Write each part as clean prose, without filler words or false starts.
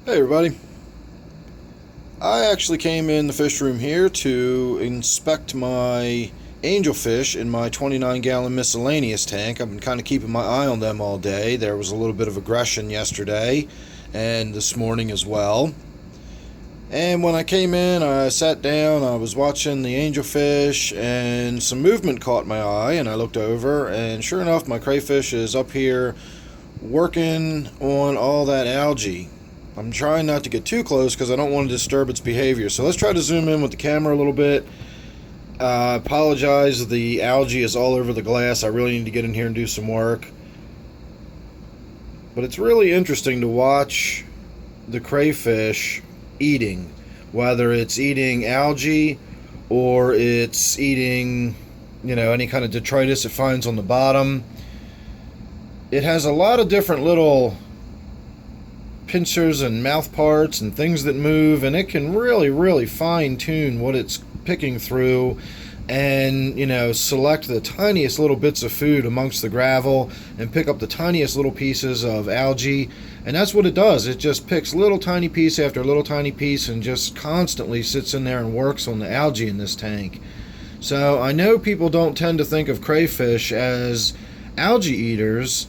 Hey everybody. I actually came in the fish room here to inspect my angelfish in my 29-gallon miscellaneous tank. I've been kind of keeping my eye on them all day. There was a little bit of aggression yesterday and this morning as well. And when I came in, I sat down, I was watching the angelfish, and some movement caught my eye, and I looked over, and sure enough, my crayfish is up here working on all that algae. I'm trying not to get too close because I don't want to disturb its behavior. So let's try to zoom in with the camera a little bit. I apologize, the algae is all over the glass. I really need to get in here and do some work. But it's really interesting to watch the crayfish eating. Whether it's eating algae or it's eating, any kind of detritus it finds on the bottom. It has a lot of different little pincers and mouth parts and things that move, and it can really fine tune what it's picking through and select the tiniest little bits of food amongst the gravel and pick up the tiniest little pieces of algae. And that's what it does. It just picks little tiny piece after little tiny piece and just constantly sits in there and works on the algae in this tank. So I know people don't tend to think of crayfish as algae eaters,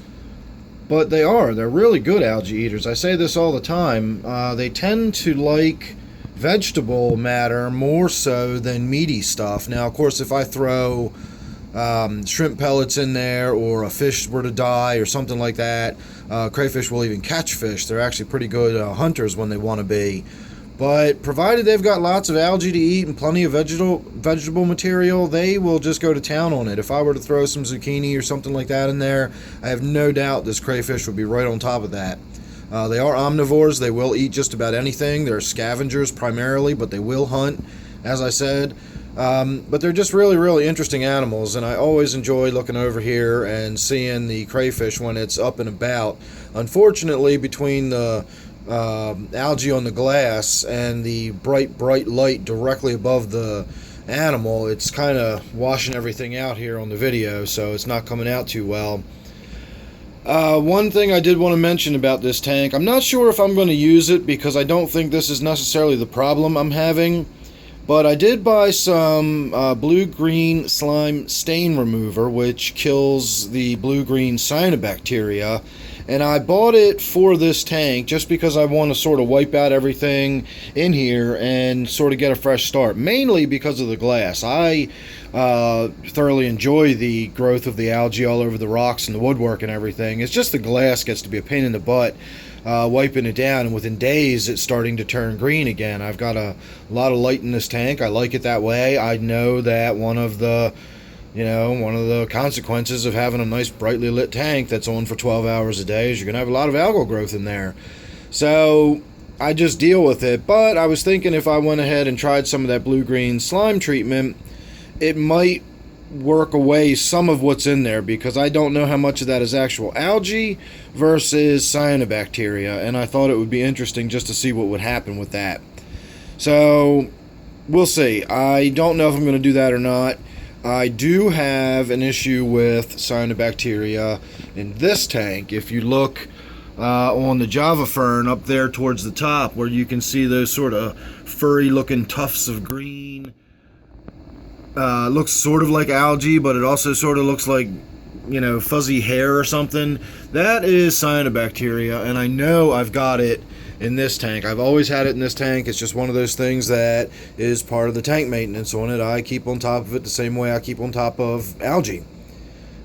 but they are. They're really good algae eaters. I say this all the time. They tend to like vegetable matter more so than meaty stuff. Now, of course, if I throw shrimp pellets in there, or a fish were to die or something like that, crayfish will even catch fish. They're actually pretty good hunters when they want to be. But provided they've got lots of algae to eat and plenty of vegetable material, they will just go to town on it. If I were to throw some zucchini or something like that in there, I have no doubt this crayfish would be right on top of that. They are omnivores. They will eat just about anything. They're scavengers primarily, but they will hunt, as I said. But they're just really interesting animals, and I always enjoy looking over here and seeing the crayfish when it's up and about. Unfortunately, between the algae on the glass and the bright light directly above the animal, it's kind of washing everything out here on the video, so it's not coming out too well. One thing I did want to mention about this tank, I'm not sure if I'm going to use it because I don't think this is necessarily the problem I'm having, but I did buy some blue-green slime stain remover, which kills the blue-green cyanobacteria. And I bought it for this tank just because I want to sort of wipe out everything in here and sort of get a fresh start. Mainly because of the glass. I thoroughly enjoy the growth of the algae all over the rocks and the woodwork and everything. It's just the glass gets to be a pain in the butt wiping it down. And within days, it's starting to turn green again. I've got a lot of light in this tank. I like it that way. I know that one of the consequences of having a nice brightly lit tank that's on for 12 hours a day is you're going to have a lot of algal growth in there. So I just deal with it. But I was thinking if I went ahead and tried some of that blue-green slime treatment, it might work away some of what's in there, because I don't know how much of that is actual algae versus cyanobacteria, and I thought it would be interesting just to see what would happen with that. So we'll see. I don't know if I'm going to do that or not. I do have an issue with cyanobacteria in this tank. If you look on the Java fern up there towards the top, where you can see those sort of furry looking tufts of green, looks sort of like algae, but it also sort of looks like fuzzy hair or something. That is cyanobacteria, and I know I've got it in this tank. I've always had it in this tank. It's just one of those things that is part of the tank maintenance on it. I keep on top of it the same way I keep on top of algae,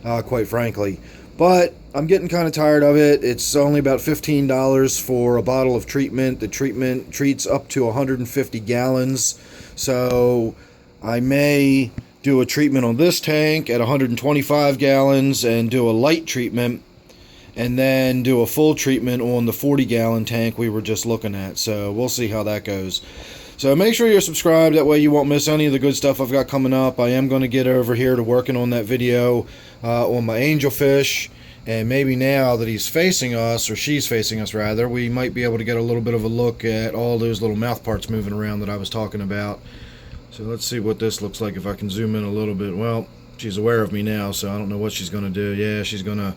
quite frankly. But I'm getting kind of tired of it. It's only about $15 for a bottle of treatment. The treatment treats up to 150 gallons. So I may do a treatment on this tank at 125 gallons and do a light treatment, and then do a full treatment on the 40-gallon tank we were just looking at. So we'll see how that goes. So make sure you're subscribed. That way you won't miss any of the good stuff I've got coming up. I am going to get over here to working on that video on my angelfish. And maybe now that he's facing us, or she's facing us rather, we might be able to get a little bit of a look at all those little mouth parts moving around that I was talking about. So let's see what this looks like if I can zoom in a little bit. Well, she's aware of me now, so I don't know what she's going to do. Yeah, she's going to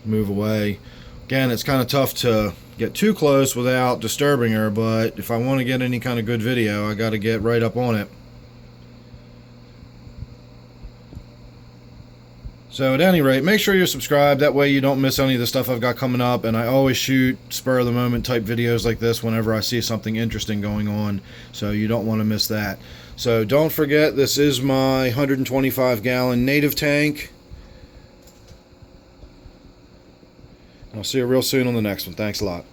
move away. Again, it's kind of tough to get too close without disturbing her, but if I want to get any kind of good video, I got to get right up on it. So at any rate, make sure you're subscribed. That way you don't miss any of the stuff I've got coming up. And I always shoot spur-of-the-moment type videos like this whenever I see something interesting going on. So you don't want to miss that. So don't forget, this is my 125-gallon native tank. I'll see you real soon on the next one. Thanks a lot.